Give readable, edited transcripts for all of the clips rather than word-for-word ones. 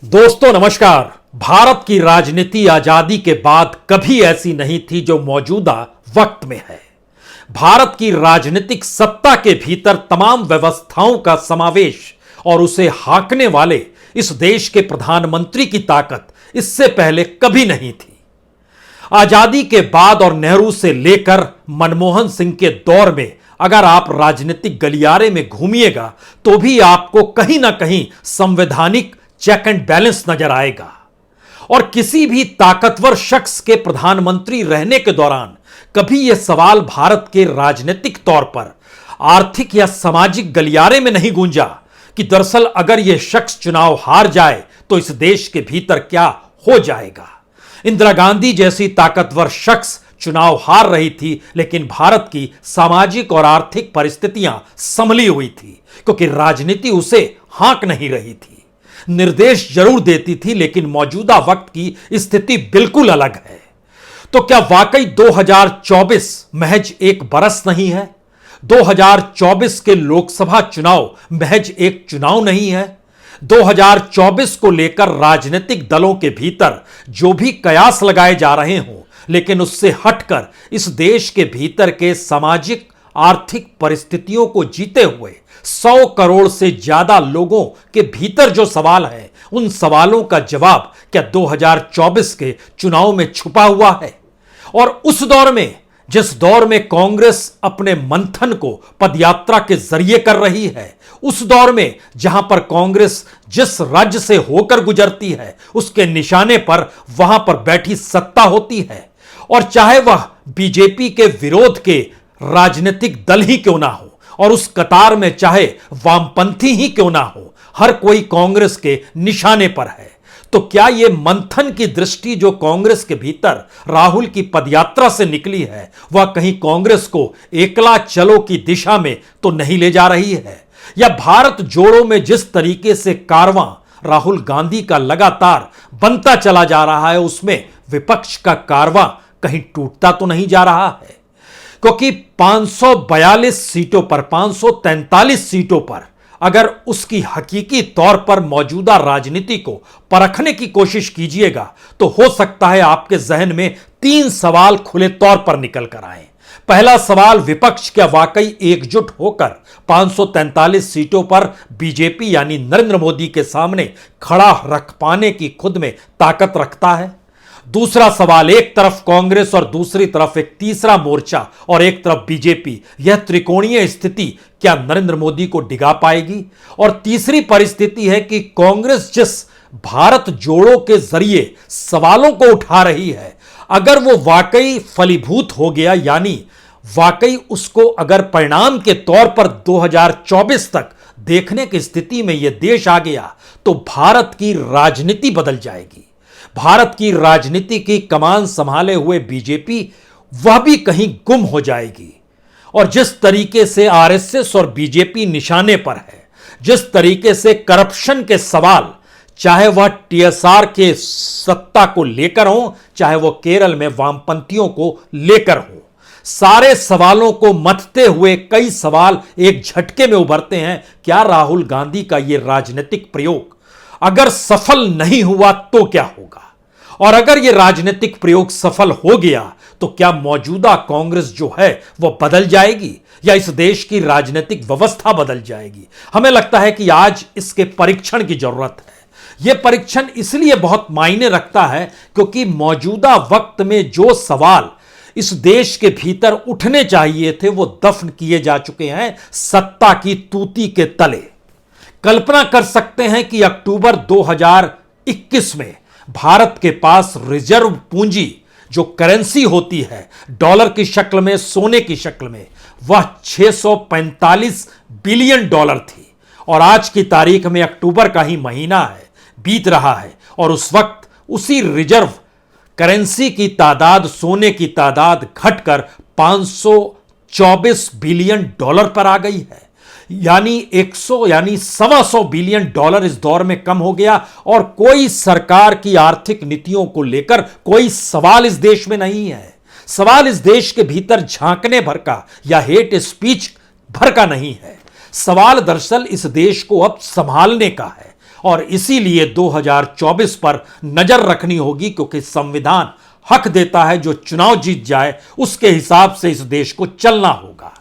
दोस्तों नमस्कार। भारत की राजनीति आजादी के बाद कभी ऐसी नहीं थी जो मौजूदा वक्त में है। भारत की राजनीतिक सत्ता के भीतर तमाम व्यवस्थाओं का समावेश और उसे हांकने वाले इस देश के प्रधानमंत्री की ताकत इससे पहले कभी नहीं थी। आजादी के बाद और नेहरू से लेकर मनमोहन सिंह के दौर में अगर आप राजनीतिक गलियारे में घूमिएगा तो भी आपको कहीं ना कहीं संवैधानिक चेक एंड बैलेंस नजर आएगा। और किसी भी ताकतवर शख्स के प्रधानमंत्री रहने के दौरान कभी यह सवाल भारत के राजनीतिक तौर पर आर्थिक या सामाजिक गलियारे में नहीं गूंजा कि दरअसल अगर यह शख्स चुनाव हार जाए तो इस देश के भीतर क्या हो जाएगा। इंदिरा गांधी जैसी ताकतवर शख्स चुनाव हार रही थी, लेकिन भारत की सामाजिक और आर्थिक परिस्थितियां संभली हुई थी क्योंकि राजनीति उसे हाँक नहीं रही थी। निर्देश जरूर देती थी, लेकिन मौजूदा वक्त की स्थिति बिल्कुल अलग है। तो क्या वाकई 2024 महज एक बरस नहीं है? 2024 के लोकसभा चुनाव महज एक चुनाव नहीं है? 2024 को लेकर राजनीतिक दलों के भीतर जो भी कयास लगाए जा रहे हों, लेकिन उससे हटकर इस देश के भीतर के सामाजिक आर्थिक परिस्थितियों को जीते हुए 100 करोड़ से ज्यादा लोगों के भीतर जो सवाल है, उन सवालों का जवाब क्या 2024 के चुनाव में छुपा हुआ है? और उस दौर में, जिस दौर में कांग्रेस अपने मंथन को पदयात्रा के जरिए कर रही है, उस दौर में जहां पर कांग्रेस जिस राज्य से होकर गुजरती है उसके निशाने पर वहां पर बैठी सत्ता होती है, और चाहे वह बीजेपी के विरोध के राजनीतिक दल ही क्यों ना हो और उस कतार में चाहे वामपंथी ही क्यों ना हो, हर कोई कांग्रेस के निशाने पर है। तो क्या यह मंथन की दृष्टि जो कांग्रेस के भीतर राहुल की पदयात्रा से निकली है, वह कहीं कांग्रेस को एकला चलो की दिशा में तो नहीं ले जा रही है? या भारत जोड़ो में जिस तरीके से कारवां राहुल गांधी का लगातार बनता चला जा रहा है, उसमें विपक्ष का कारवां कहीं टूटता तो नहीं जा रहा है? क्योंकि 542 सीटों पर, 543 सीटों पर अगर उसकी हकीकी तौर पर मौजूदा राजनीति को परखने की कोशिश कीजिएगा तो हो सकता है आपके जहन में 3 सवाल खुले तौर पर निकल कर आए। पहला सवाल, विपक्ष क्या वाकई एकजुट होकर 543 सीटों पर बीजेपी यानी नरेंद्र मोदी के सामने खड़ा रख पाने की खुद में ताकत रखता है? दूसरा सवाल, एक तरफ कांग्रेस और दूसरी तरफ एक तीसरा मोर्चा और एक तरफ बीजेपी, यह त्रिकोणीय स्थिति क्या नरेंद्र मोदी को डिगा पाएगी? और तीसरी परिस्थिति है कि कांग्रेस जिस भारत जोड़ो के जरिए सवालों को उठा रही है, अगर वो वाकई फलीभूत हो गया, यानी वाकई उसको अगर परिणाम के तौर पर 2024 तक देखने की स्थिति में यह देश आ गया तो भारत की राजनीति बदल जाएगी। भारत की राजनीति की कमान संभाले हुए बीजेपी वह भी कहीं गुम हो जाएगी। और जिस तरीके से आरएसएस और बीजेपी निशाने पर है, जिस तरीके से करप्शन के सवाल, चाहे वह टीएसआर के सत्ता को लेकर हो, चाहे वह केरल में वामपंथियों को लेकर हो, सारे सवालों को मथते हुए कई सवाल एक झटके में उभरते हैं। क्या राहुल गांधी का यह राजनीतिक प्रयोग अगर सफल नहीं हुआ तो क्या होगा? और अगर यह राजनीतिक प्रयोग सफल हो गया तो क्या मौजूदा कांग्रेस जो है वह बदल जाएगी या इस देश की राजनीतिक व्यवस्था बदल जाएगी? हमें लगता है कि आज इसके परीक्षण की जरूरत है। यह परीक्षण इसलिए बहुत मायने रखता है क्योंकि मौजूदा वक्त में जो सवाल इस देश के भीतर उठने चाहिए थे वो दफन किए जा चुके हैं सत्ता की तूती के तले। कल्पना कर सकते हैं कि अक्टूबर 2021 में भारत के पास रिजर्व पूंजी जो करेंसी होती है, डॉलर की शक्ल में, सोने की शक्ल में, वह 645 बिलियन डॉलर थी। और आज की तारीख में अक्टूबर का ही महीना है, बीत रहा है, और उस वक्त उसी रिजर्व करेंसी की तादाद, सोने की तादाद घटकर 524 बिलियन डॉलर पर आ गई है। यानी 100 बिलियन डॉलर इस दौर में कम हो गया। और कोई सरकार की आर्थिक नीतियों को लेकर कोई सवाल इस देश में नहीं है। सवाल इस देश के भीतर झांकने भर का या हेट स्पीच भर का नहीं है। सवाल दरअसल इस देश को अब संभालने का है। और इसीलिए 2024 पर नजर रखनी होगी, क्योंकि संविधान हक देता है जो चुनाव जीत जाए उसके हिसाब से इस देश को चलना होगा।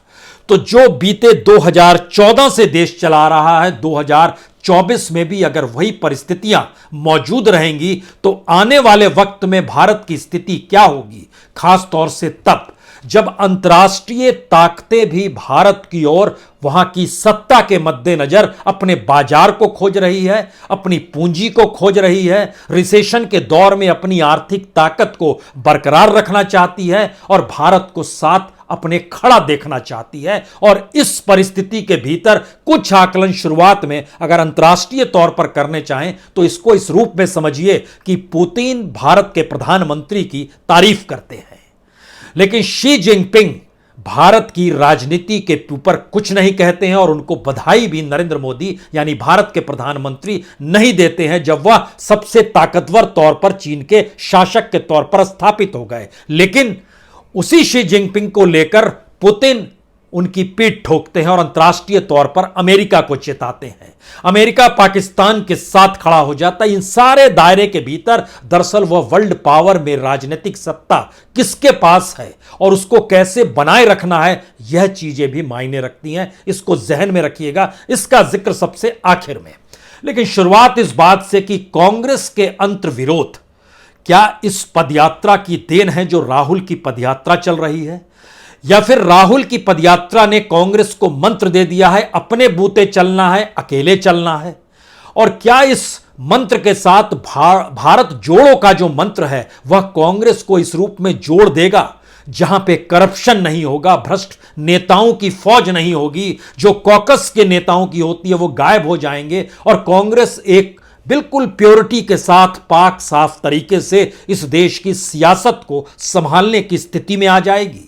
तो जो बीते 2014 से देश चला रहा है, 2024 में भी अगर वही परिस्थितियां मौजूद रहेंगी तो आने वाले वक्त में भारत की स्थिति क्या होगी, खास तौर से तब जब अंतर्राष्ट्रीय ताकतें भी भारत की ओर वहां की सत्ता के मद्देनजर अपने बाजार को खोज रही है, अपनी पूंजी को खोज रही है, रिसेशन के दौर में अपनी आर्थिक ताकत को बरकरार रखना चाहती है और भारत को साथ अपने खड़ा देखना चाहती है। और इस परिस्थिति के भीतर कुछ आकलन शुरुआत में अगर अंतर्राष्ट्रीय तौर पर करने चाहें तो इसको इस रूप में समझिए कि पुतिन भारत के प्रधानमंत्री की तारीफ करते हैं, लेकिन शी जिनपिंग भारत की राजनीति के ऊपर कुछ नहीं कहते हैं और उनको बधाई भी नरेंद्र मोदी यानी भारत के प्रधानमंत्री नहीं देते हैं जब वह सबसे ताकतवर तौर पर चीन के शासक के तौर पर स्थापित हो गए। लेकिन उसी शी जिनपिंग को लेकर पुतिन उनकी पीठ ठोकते हैं और अंतर्राष्ट्रीय तौर पर अमेरिका को चेताते हैं। अमेरिका पाकिस्तान के साथ खड़ा हो जाता है। इन सारे दायरे के भीतर दरअसल वह वर्ल्ड पावर में राजनीतिक सत्ता किसके पास है और उसको कैसे बनाए रखना है, यह चीजें भी मायने रखती हैं। इसको जहन में रखिएगा, इसका जिक्र सबसे आखिर में। लेकिन शुरुआत इस बात से कि कांग्रेस के अंतर्विरोध क्या इस पदयात्रा की देन है जो राहुल की पदयात्रा चल रही है, या फिर राहुल की पदयात्रा ने कांग्रेस को मंत्र दे दिया है अपने बूते चलना है, अकेले चलना है। और क्या इस मंत्र के साथ भारत जोड़ो का जो मंत्र है वह कांग्रेस को इस रूप में जोड़ देगा जहां पे करप्शन नहीं होगा, भ्रष्ट नेताओं की फौज नहीं होगी, जो कॉकस के नेताओं की होती है वो गायब हो जाएंगे और कांग्रेस एक बिल्कुल प्योरिटी के साथ पाक साफ तरीके से इस देश की सियासत को संभालने की स्थिति में आ जाएगी।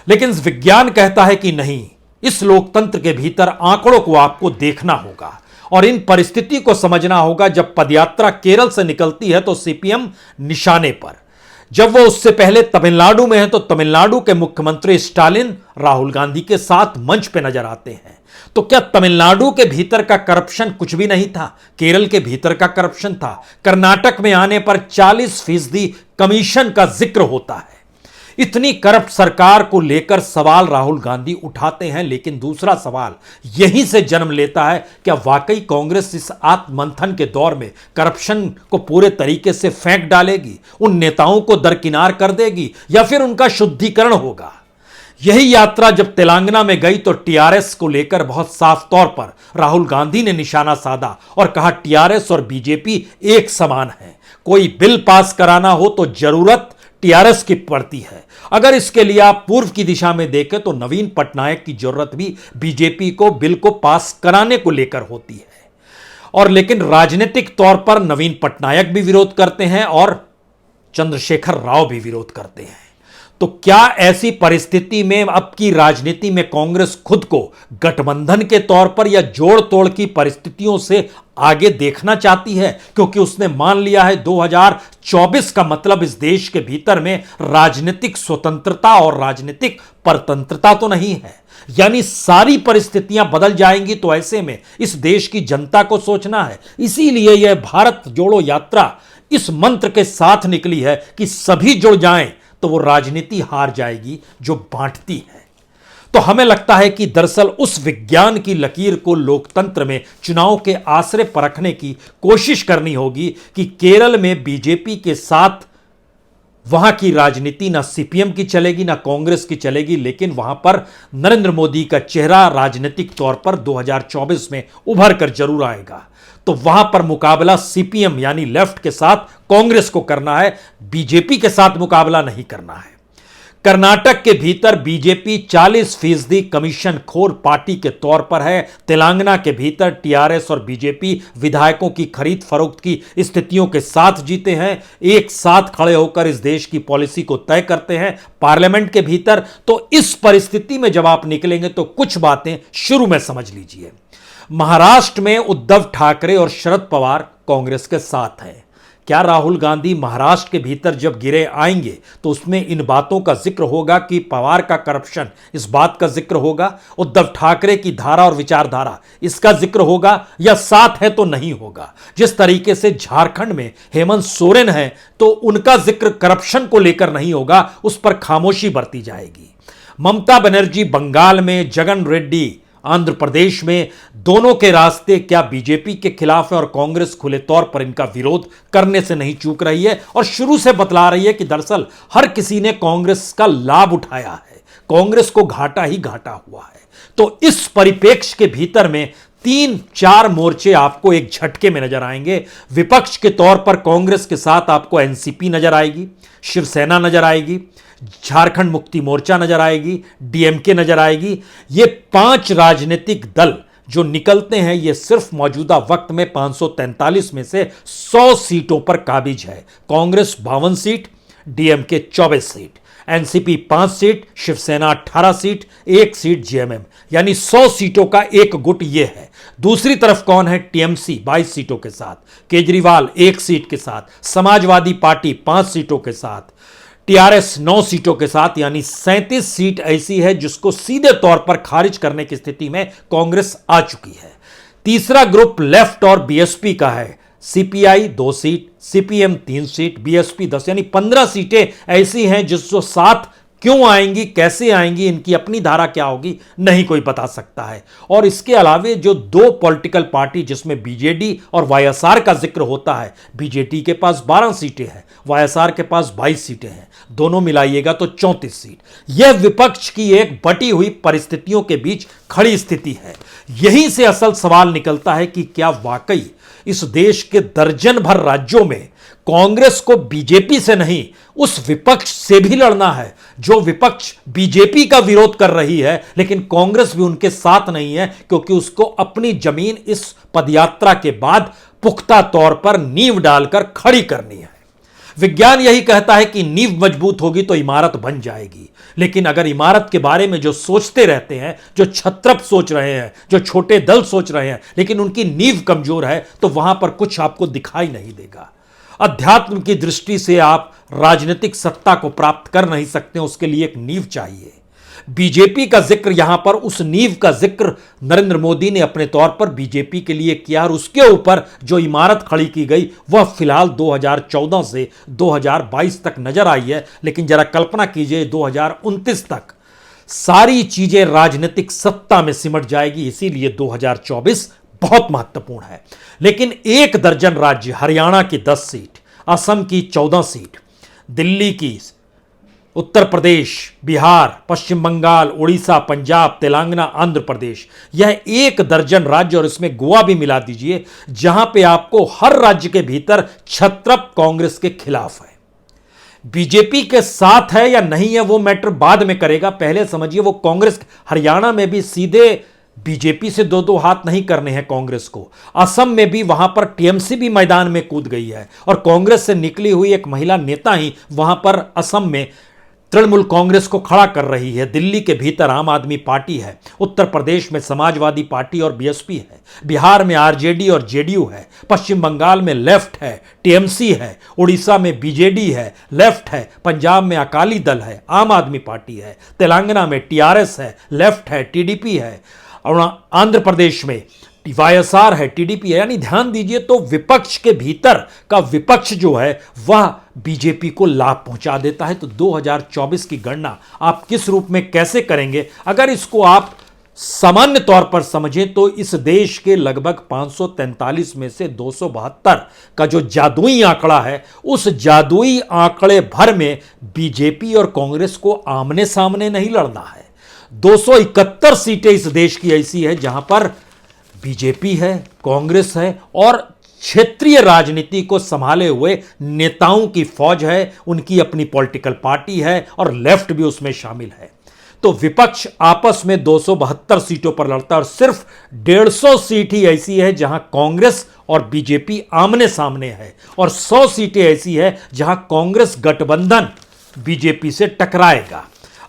लेकिन विज्ञान कहता है कि नहीं, इस लोकतंत्र के भीतर आंकड़ों को आपको देखना होगा और इन परिस्थिति को समझना होगा। जब पदयात्रा केरल से निकलती है तो सीपीएम निशाने पर, जब वो उससे पहले तमिलनाडु में है तो तमिलनाडु के मुख्यमंत्री स्टालिन राहुल गांधी के साथ मंच पे नजर आते हैं। तो क्या तमिलनाडु के भीतर का करप्शन कुछ भी नहीं था? केरल के भीतर का करप्शन था। कर्नाटक में आने पर 40% कमीशन का जिक्र होता है। इतनी करप्ट सरकार को लेकर सवाल राहुल गांधी उठाते हैं, लेकिन दूसरा सवाल यहीं से जन्म लेता है, क्या वाकई कांग्रेस इस आत्ममंथन के दौर में करप्शन को पूरे तरीके से फेंक डालेगी, उन नेताओं को दरकिनार कर देगी, या फिर उनका शुद्धिकरण होगा? यही यात्रा जब तेलंगाना में गई तो टीआरएस को लेकर बहुत साफ तौर पर राहुल गांधी ने निशाना साधा और कहा टीआरएस और बीजेपी एक समान है। कोई बिल पास कराना हो तो जरूरत टीआरएस की पड़ती है। अगर इसके लिए आप पूर्व की दिशा में देखें तो नवीन पटनायक की जरूरत भी बीजेपी को बिल को पास कराने को लेकर होती है। और लेकिन राजनीतिक तौर पर नवीन पटनायक भी विरोध करते हैं और चंद्रशेखर राव भी विरोध करते हैं। तो क्या ऐसी परिस्थिति में अब की राजनीति में कांग्रेस खुद को गठबंधन के तौर पर या जोड़ तोड़ की परिस्थितियों से आगे देखना चाहती है? क्योंकि उसने मान लिया है 2024 का मतलब इस देश के भीतर में राजनीतिक स्वतंत्रता और राजनीतिक परतंत्रता तो नहीं है, यानी सारी परिस्थितियां बदल जाएंगी। तो ऐसे में इस देश की जनता को सोचना है। इसीलिए यह भारत जोड़ो यात्रा इस मंत्र के साथ निकली है कि सभी जुड़ जाएं तो वो राजनीति हार जाएगी जो बांटती है। तो हमें लगता है कि दरअसल उस विज्ञान की लकीर को लोकतंत्र में चुनाव के आसरे परखने की कोशिश करनी होगी कि केरल में बीजेपी के साथ वहां की राजनीति ना सीपीएम की चलेगी ना कांग्रेस की चलेगी, लेकिन वहां पर नरेंद्र मोदी का चेहरा राजनीतिक तौर पर 2024 में उभर कर जरूर आएगा। तो वहां पर मुकाबला सीपीएम यानी लेफ्ट के साथ कांग्रेस को करना है, बीजेपी के साथ मुकाबला नहीं करना है। कर्नाटक के भीतर बीजेपी 40% कमीशन खोर पार्टी के तौर पर है। तेलंगाना के भीतर टीआरएस और बीजेपी विधायकों की खरीद फरोख्त की स्थितियों के साथ जीते हैं, एक साथ खड़े होकर इस देश की पॉलिसी को तय करते हैं पार्लियामेंट के भीतर। तो इस परिस्थिति में जब आप निकलेंगे तो कुछ बातें शुरू में समझ लीजिए। महाराष्ट्र में उद्धव ठाकरे और शरद पवार कांग्रेस के साथ हैं। क्या राहुल गांधी महाराष्ट्र के भीतर जब गिरे आएंगे तो उसमें इन बातों का जिक्र होगा कि पवार का करप्शन, इस बात का जिक्र होगा? उद्धव ठाकरे की धारा और विचारधारा, इसका जिक्र होगा? या साथ है तो नहीं होगा? जिस तरीके से झारखंड में हेमंत सोरेन है तो उनका जिक्र करप्शन को लेकर नहीं होगा, उस पर खामोशी बरती जाएगी। ममता बनर्जी बंगाल में, जगन रेड्डी आंध्र प्रदेश में, दोनों के रास्ते क्या बीजेपी के खिलाफ है और कांग्रेस खुले तौर पर इनका विरोध करने से नहीं चूक रही है और शुरू से बतला रही है कि दरअसल हर किसी ने कांग्रेस का लाभ उठाया है, कांग्रेस को घाटा ही घाटा हुआ है। तो इस परिप्रेक्ष्य के भीतर में 3-4 मोर्चे आपको एक झटके में नजर आएंगे। विपक्ष के तौर पर कांग्रेस के साथ आपको एनसीपी नजर आएगी, शिवसेना नजर आएगी, झारखंड मुक्ति मोर्चा नजर आएगी, डीएमके नजर आएगी। ये 5 राजनीतिक दल जो निकलते हैं ये सिर्फ मौजूदा वक्त में 543 में से 100 सीटों पर काबिज है। Congress 52 seat, DMK 24 seat, NCP 5 seat, Shivsena 18 seat, 1 seat JMM, यानी 100 सीटों का एक गुट ये है। दूसरी तरफ कौन है? टीएमसी 22 सीटों के साथ, केजरीवाल 1 सीट के साथ, समाजवादी पार्टी 5 सीटों के साथ, टीआरएस 9 सीटों के साथ, यानी 37 सीट ऐसी है जिसको सीधे तौर पर खारिज करने की स्थिति में कांग्रेस आ चुकी है। तीसरा ग्रुप लेफ्ट और बीएसपी का है। CPI 2 seat, CPM 3 seat, BSP 10, यानी 15 सीटें ऐसी हैं जिसको साथ क्यों आएंगी, कैसे आएंगी, इनकी अपनी धारा क्या होगी, नहीं कोई बता सकता है। और इसके अलावे जो 2 पॉलिटिकल पार्टी जिसमें बीजेडी और वाईएसआर का जिक्र होता है, बीजेडी के पास 12 सीटें हैं, वाईएसआर के पास 22 सीटें हैं, दोनों मिलाइएगा तो 34 सीट। यह विपक्ष की एक बटी हुई परिस्थितियों के बीच खड़ी स्थिति है। यहीं से असल सवाल निकलता है कि क्या वाकई इस देश के दर्जन भर राज्यों में कांग्रेस को बीजेपी से नहीं, उस विपक्ष से भी लड़ना है जो विपक्ष बीजेपी का विरोध कर रही है, लेकिन कांग्रेस भी उनके साथ नहीं है क्योंकि उसको अपनी जमीन इस पदयात्रा के बाद पुख्ता तौर पर नींव डालकर खड़ी करनी है। विज्ञान यही कहता है कि नींव मजबूत होगी तो इमारत बन जाएगी, लेकिन अगर इमारत के बारे में जो सोचते रहते हैं, जो छत्रप सोच रहे हैं, जो छोटे दल सोच रहे हैं, लेकिन उनकी नींव कमजोर है, तो वहां पर कुछ आपको दिखाई नहीं देगा। अध्यात्म की दृष्टि से आप राजनीतिक सत्ता को प्राप्त कर नहीं सकते, उसके लिए एक नींव चाहिए। बीजेपी का जिक्र यहां पर, उस नींव का जिक्र नरेंद्र मोदी ने अपने तौर पर बीजेपी के लिए किया और उसके ऊपर जो इमारत खड़ी की गई वह फिलहाल 2014 से 2022 तक नजर आई है। लेकिन जरा कल्पना कीजिए 2029 तक सारी चीजें राजनीतिक सत्ता में सिमट जाएगी, इसीलिए 2024 बहुत महत्वपूर्ण है। लेकिन 1 दर्जन राज्य, हरियाणा की 10 सीट, असम की 14 सीट, दिल्ली की, उत्तर प्रदेश, बिहार, पश्चिम बंगाल, उड़ीसा, पंजाब, तेलंगाना, आंध्र प्रदेश, यह 1 दर्जन राज्य और इसमें गोवा भी मिला दीजिए, जहां पे आपको हर राज्य के भीतर छत्रप कांग्रेस के खिलाफ है। बीजेपी के साथ है या नहीं है वो मैटर बाद में करेगा, पहले समझिए वो कांग्रेस। हरियाणा में भी सीधे बीजेपी से 2-2 हाथ नहीं करने हैं कांग्रेस को। असम में भी वहां पर टीएमसी भी मैदान में कूद गई है और कांग्रेस से निकली हुई एक महिला नेता ही वहां पर असम में तृणमूल कांग्रेस को खड़ा कर रही है। दिल्ली के भीतर आम आदमी पार्टी है, उत्तर प्रदेश में समाजवादी पार्टी और बीएसपी है, बिहार में आरजेडी और जेडीयू है, पश्चिम बंगाल में लेफ्ट है, टीएमसी है, उड़ीसा में बीजेडी है, लेफ्ट है, पंजाब में अकाली दल है, आम आदमी पार्टी है, तेलंगाना में टीआरएस है, लेफ्ट है, टीडीपी है, और आंध्र प्रदेश में वाईएसआर है, टीडीपी है। यानी ध्यान दीजिए तो विपक्ष के भीतर का विपक्ष जो है वह बीजेपी को लाभ पहुंचा देता है। तो 2024 की गणना आप किस रूप में कैसे करेंगे, अगर इसको आप सामान्य तौर पर समझें तो इस देश के लगभग 543 में से 272 का जो जादुई आंकड़ा है, उस जादुई आंकड़े भर में बीजेपी और कांग्रेस को आमने सामने नहीं लड़ना है। 271 सीटें इस देश की ऐसी है जहां पर बीजेपी है, कांग्रेस है और क्षेत्रीय राजनीति को संभाले हुए नेताओं की फौज है, उनकी अपनी पॉलिटिकल पार्टी है और लेफ्ट भी उसमें शामिल है। तो विपक्ष आपस में 272 सीटों पर लड़ता है और सिर्फ 150 सीट ही ऐसी है जहां कांग्रेस और बीजेपी आमने सामने है और 100 सीटें ऐसी है जहां कांग्रेस गठबंधन बीजेपी से टकराएगा।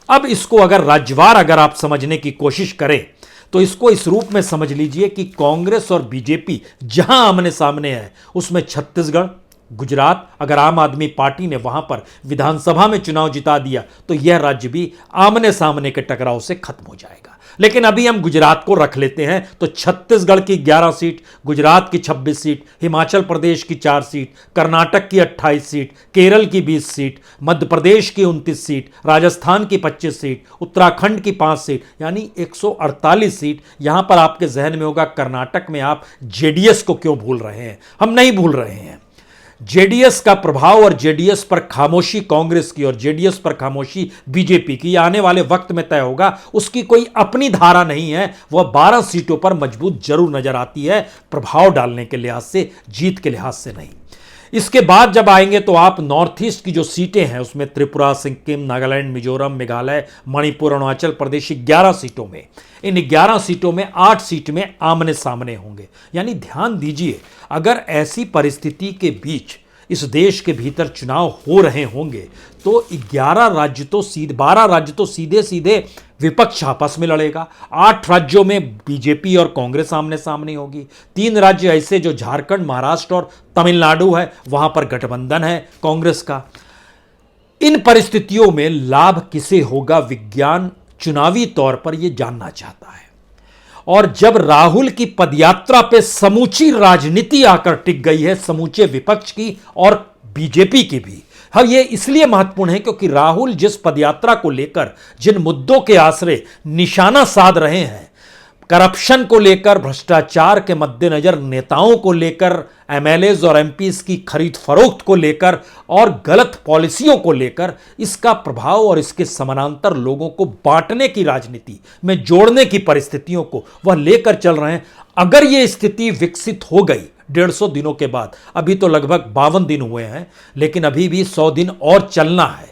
अब इसको अगर राज्यवार अगर आप समझने की कोशिश करें तो इसको इस रूप में समझ लीजिए कि कांग्रेस और बीजेपी जहां आमने सामने है उसमें छत्तीसगढ़, गुजरात, अगर आम आदमी पार्टी ने वहां पर विधानसभा में चुनाव जिता दिया तो यह राज्य भी आमने सामने के टकराव से खत्म हो जाएगा। लेकिन अभी हम गुजरात को रख लेते हैं तो छत्तीसगढ़ की 11 सीट, गुजरात की 26 सीट, हिमाचल प्रदेश की 4 सीट, कर्नाटक की 28 सीट, केरल की 20 सीट, मध्य प्रदेश की 29 सीट, राजस्थान की 25 सीट, उत्तराखंड की 5 सीट, यानी 148 सीट। यहां पर आपके जहन में होगा कर्नाटक में आप जेडीएस को क्यों भूल रहे हैं? हम नहीं भूल रहे हैं। जेडीएस का प्रभाव और जेडीएस पर खामोशी कांग्रेस की और जेडीएस पर खामोशी बीजेपी की आने वाले वक्त में तय होगा। उसकी कोई अपनी धारा नहीं है, वह 12 सीटों पर मजबूत जरूर नजर आती है, प्रभाव डालने के लिहाज से, जीत के लिहाज से नहीं। इसके बाद जब आएंगे तो आप नॉर्थ ईस्ट की जो सीटें हैं उसमें त्रिपुरा, सिक्किम, नागालैंड, मिजोरम, मेघालय, मणिपुर, अरुणाचल प्रदेश, 11 सीटों में, इन 11 सीटों में 8 सीट में आमने सामने होंगे। यानी ध्यान दीजिए, अगर ऐसी परिस्थिति के बीच इस देश के भीतर चुनाव हो रहे होंगे तो 12 राज्य तो सीधे सीधे विपक्ष आपस में लड़ेगा। 8 राज्यों में बीजेपी और कांग्रेस आमने सामने होगी। 3 राज्य ऐसे जो झारखंड, महाराष्ट्र और तमिलनाडु है, वहां पर गठबंधन है कांग्रेस का। इन परिस्थितियों में लाभ किसे होगा, विज्ञान चुनावी तौर पर यह जानना चाहता है। और जब राहुल की पदयात्रा पे समूची राजनीति आकर टिक गई है, समूचे विपक्ष की और बीजेपी की भी। हाँ, ये इसलिए महत्वपूर्ण है क्योंकि राहुल जिस पदयात्रा को लेकर, जिन मुद्दों के आश्रय निशाना साध रहे हैं, करप्शन को लेकर, भ्रष्टाचार के मद्देनजर नेताओं को लेकर, एमएलएज और एमपीज की खरीद फरोख्त को लेकर और गलत पॉलिसियों को लेकर, इसका प्रभाव और इसके समानांतर लोगों को बांटने की राजनीति में जोड़ने की परिस्थितियों को वह लेकर चल रहे हैं। अगर यह स्थिति विकसित हो गई 150 दिनों के बाद, अभी तो लगभग 52 दिन हुए हैं, लेकिन अभी भी 100 दिन और चलना है।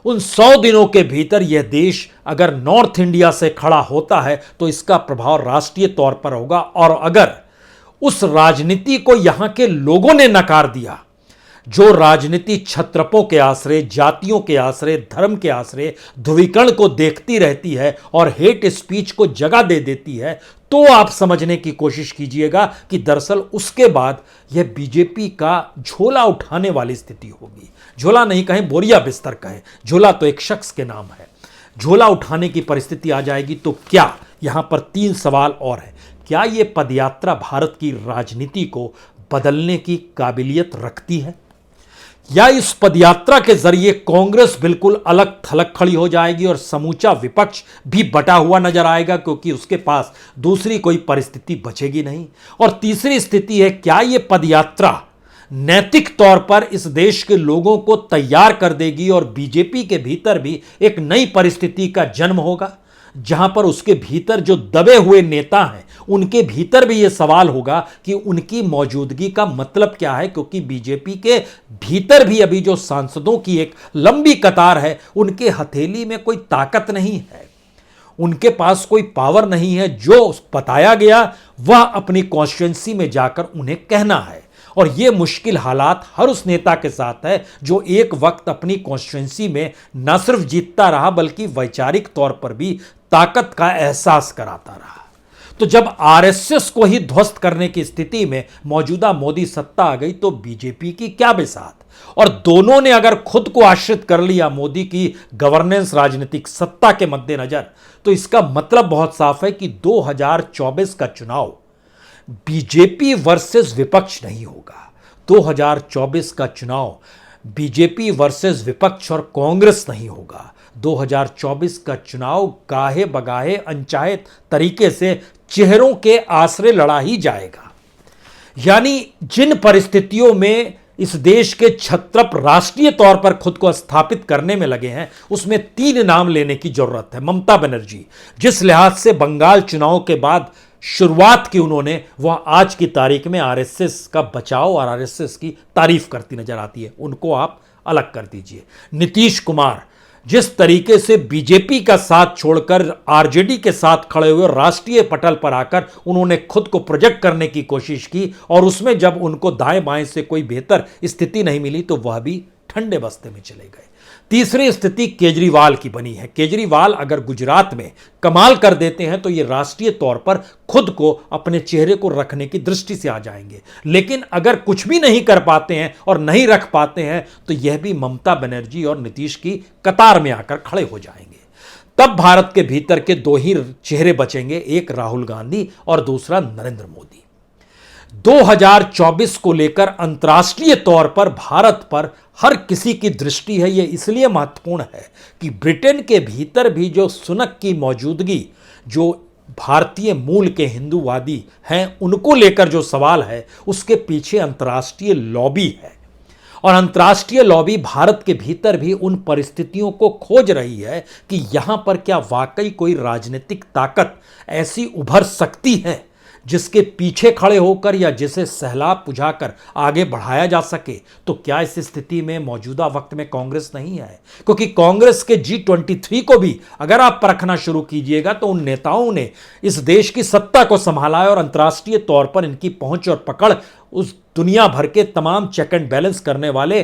उन 100 दिनों के भीतर यह देश अगर नॉर्थ इंडिया से खड़ा होता है तो इसका प्रभाव राष्ट्रीय तौर पर होगा। और अगर उस राजनीति को यहां के लोगों ने नकार दिया, जो राजनीति छत्रपों के आश्रय, जातियों के आश्रय, धर्म के आश्रय ध्रुवीकरण को देखती रहती है और हेट स्पीच को जगह दे देती है, तो आप समझने की कोशिश कीजिएगा कि दरअसल उसके बाद यह बीजेपी का झोला उठाने वाली स्थिति होगी। झोला नहीं कहें, बोरिया बिस्तर कहें, झोला तो एक शख्स के नाम है। झोला उठाने की परिस्थिति आ जाएगी तो क्या? यहां पर 3 सवाल और हैं। क्या यह पदयात्रा भारत की राजनीति को बदलने की काबिलियत रखती है, या इस पदयात्रा के जरिए कांग्रेस बिल्कुल अलग थलग खड़ी हो जाएगी और समूचा विपक्ष भी बटा हुआ नजर आएगा क्योंकि उसके पास दूसरी कोई परिस्थिति बचेगी नहीं? और तीसरी स्थिति है, क्या यह पदयात्रा नैतिक तौर पर इस देश के लोगों को तैयार कर देगी और बीजेपी के भीतर भी एक नई परिस्थिति का जन्म होगा, जहां पर उसके भीतर जो दबे हुए नेता हैं उनके भीतर भी यह सवाल होगा कि उनकी मौजूदगी का मतलब क्या है, क्योंकि बीजेपी के भीतर भी अभी जो सांसदों की एक लंबी कतार है, उनके हथेली में कोई ताकत नहीं है, उनके पास कोई पावर नहीं है। जो बताया गया वह अपनी कॉन्स्टिट्यूएंसी में जाकर उन्हें कहना है। और यह मुश्किल हालात हर उस नेता के साथ है जो एक वक्त अपनी कॉन्स्टिट्यूएंसी में न सिर्फ जीतता रहा बल्कि वैचारिक तौर पर भी ताकत का एहसास कराता रहा। तो जब आरएसएस को ही ध्वस्त करने की स्थिति में मौजूदा मोदी सत्ता आ गई तो बीजेपी की क्या बिसात? और दोनों ने अगर खुद को आश्रित कर लिया मोदी की गवर्नेंस राजनीतिक सत्ता के मद्देनजर, तो इसका मतलब बहुत साफ है कि 2024 का चुनाव बीजेपी वर्सेस विपक्ष नहीं होगा। 2024 का चुनाव बीजेपी वर्सेस विपक्ष और कांग्रेस नहीं होगा। 2024 का चुनाव गाहे बगाहे अनचाहे तरीके से चेहरों के आश्रय लड़ा ही जाएगा। यानी जिन परिस्थितियों में इस देश के क्षत्रप राष्ट्रीय तौर पर खुद को स्थापित करने में लगे हैं, उसमें 3 नाम लेने की जरूरत है। ममता बनर्जी, जिस लिहाज से बंगाल चुनाव के बाद शुरुआत की उन्होंने, वह आज की तारीख में आरएसएस का बचाव और आरएसएस की तारीफ करती नजर आती है, उनको आप अलग कर दीजिए। नीतीश कुमार, जिस तरीके से बीजेपी का साथ छोड़कर आरजेडी के साथ खड़े हुए राष्ट्रीय पटल पर आकर उन्होंने खुद को प्रोजेक्ट करने की कोशिश की और उसमें जब उनको दाएं बाएं से कोई बेहतर स्थिति नहीं मिली तो वह भी ठंडे बस्ते में चले गए। तीसरी स्थिति केजरीवाल की बनी है। केजरीवाल अगर गुजरात में कमाल कर देते हैं तो ये राष्ट्रीय तौर पर खुद को अपने चेहरे को रखने की दृष्टि से आ जाएंगे, लेकिन अगर कुछ भी नहीं कर पाते हैं और नहीं रख पाते हैं तो यह भी ममता बनर्जी और नीतीश की कतार में आकर खड़े हो जाएंगे। तब भारत के भीतर के दो ही चेहरे बचेंगे, एक राहुल गांधी और दूसरा नरेंद्र मोदी। 2024 को लेकर अंतर्राष्ट्रीय तौर पर भारत पर हर किसी की दृष्टि है। यह इसलिए महत्वपूर्ण है कि ब्रिटेन के भीतर भी जो सुनक की मौजूदगी, जो भारतीय मूल के हिंदूवादी हैं, उनको लेकर जो सवाल है, उसके पीछे अंतर्राष्ट्रीय लॉबी है। और अंतर्राष्ट्रीय लॉबी भारत के भीतर भी उन परिस्थितियों को खोज रही है कि यहां पर क्या वाकई कोई राजनीतिक ताकत ऐसी उभर सकती है जिसके पीछे खड़े होकर या जिसे सैलाब बुझाकर आगे बढ़ाया जा सके। तो क्या इस स्थिति में मौजूदा वक्त में कांग्रेस नहीं है? क्योंकि कांग्रेस के G23 को भी अगर आप परखना शुरू कीजिएगा तो उन नेताओं ने इस देश की सत्ता को संभाला है और अंतर्राष्ट्रीय तौर पर इनकी पहुंच और पकड़ उस दुनिया भर के तमाम चेक एंड बैलेंस करने वाले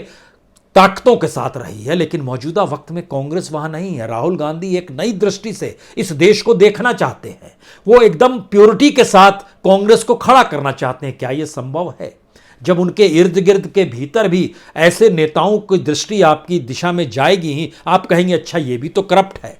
ताकतों के साथ रही है। लेकिन मौजूदा वक्त में कांग्रेस वहां नहीं है। राहुल गांधी एक नई दृष्टि से इस देश को देखना चाहते हैं। वो एकदम प्योरिटी के साथ कांग्रेस को खड़ा करना चाहते हैं। क्या यह संभव है जब उनके इर्द गिर्द के भीतर भी ऐसे नेताओं की दृष्टि आपकी दिशा में जाएगी ही आप कहेंगे अच्छा ये भी तो करप्ट है,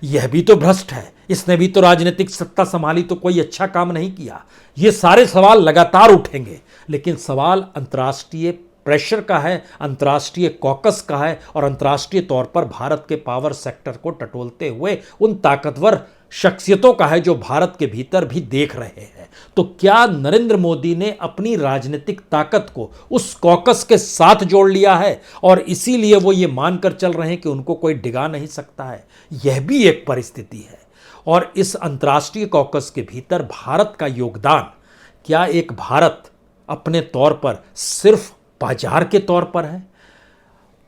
यह भी तो भ्रष्ट है, इसने भी तो राजनीतिक सत्ता संभाली तो कोई अच्छा काम नहीं किया। ये सारे सवाल लगातार उठेंगे। लेकिन सवाल अंतर्राष्ट्रीय प्रेशर का है, अंतर्राष्ट्रीय कॉकस का है और अंतर्राष्ट्रीय तौर पर भारत के पावर सेक्टर को टटोलते हुए उन ताकतवर शख्सियतों का है जो भारत के भीतर भी देख रहे हैं। तो क्या नरेंद्र मोदी ने अपनी राजनीतिक ताकत को उस कॉकस के साथ जोड़ लिया है और इसीलिए वो ये मानकर चल रहे हैं कि उनको कोई डिगा नहीं सकता है? यह भी एक परिस्थिति है। और इस अंतर्राष्ट्रीय कॉकस के भीतर भारत का योगदान, क्या एक भारत अपने तौर पर सिर्फ बाजार के तौर पर है,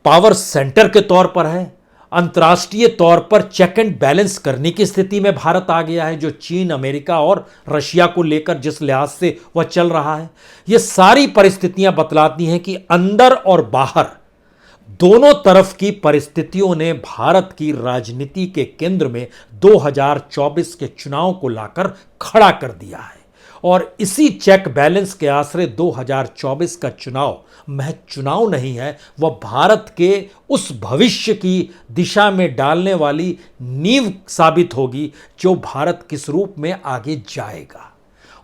पावर सेंटर के तौर पर है, अंतर्राष्ट्रीय तौर पर चेक एंड बैलेंस करने की स्थिति में भारत आ गया है जो चीन, अमेरिका और रशिया को लेकर जिस लिहाज से वह चल रहा है? ये सारी परिस्थितियां बतलाती हैं कि अंदर और बाहर दोनों तरफ की परिस्थितियों ने भारत की राजनीति के केंद्र में 2024 के चुनाव को लाकर खड़ा कर दिया है। और इसी चेक बैलेंस के आश्रय 2024 का चुनाव महज चुनाव नहीं है, वह भारत के उस भविष्य की दिशा में डालने वाली नींव साबित होगी जो भारत किस रूप में आगे जाएगा।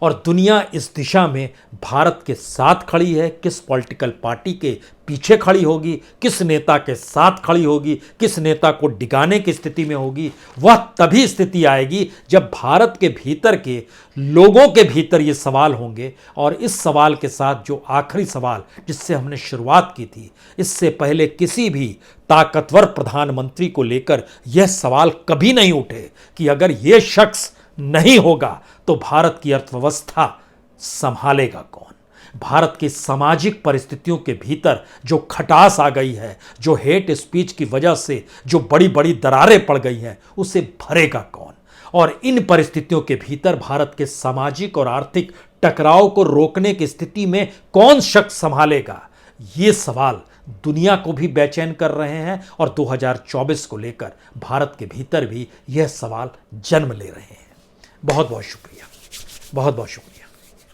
और दुनिया इस दिशा में भारत के साथ खड़ी है, किस पॉलिटिकल पार्टी के पीछे खड़ी होगी, किस नेता के साथ खड़ी होगी, किस नेता को डिगाने की स्थिति में होगी, वह तभी स्थिति आएगी जब भारत के भीतर के लोगों के भीतर ये सवाल होंगे। और इस सवाल के साथ जो आखिरी सवाल जिससे हमने शुरुआत की थी, इससे पहले किसी भी ताकतवर प्रधानमंत्री को लेकर यह सवाल कभी नहीं उठे कि अगर यह शख्स नहीं होगा तो भारत की अर्थव्यवस्था संभालेगा कौन? भारत की सामाजिक परिस्थितियों के भीतर जो खटास आ गई है, जो हेट स्पीच की वजह से जो बड़ी बड़ी दरारें पड़ गई हैं, उसे भरेगा कौन? और इन परिस्थितियों के भीतर भारत के सामाजिक और आर्थिक टकराव को रोकने की स्थिति में कौन शख्स संभालेगा? ये सवाल दुनिया को भी बेचैन कर रहे हैं और 2024 को लेकर भारत के भीतर भी यह सवाल जन्म ले रहे हैं। बहुत बहुत शुक्रिया, बहुत बहुत शुक्रिया।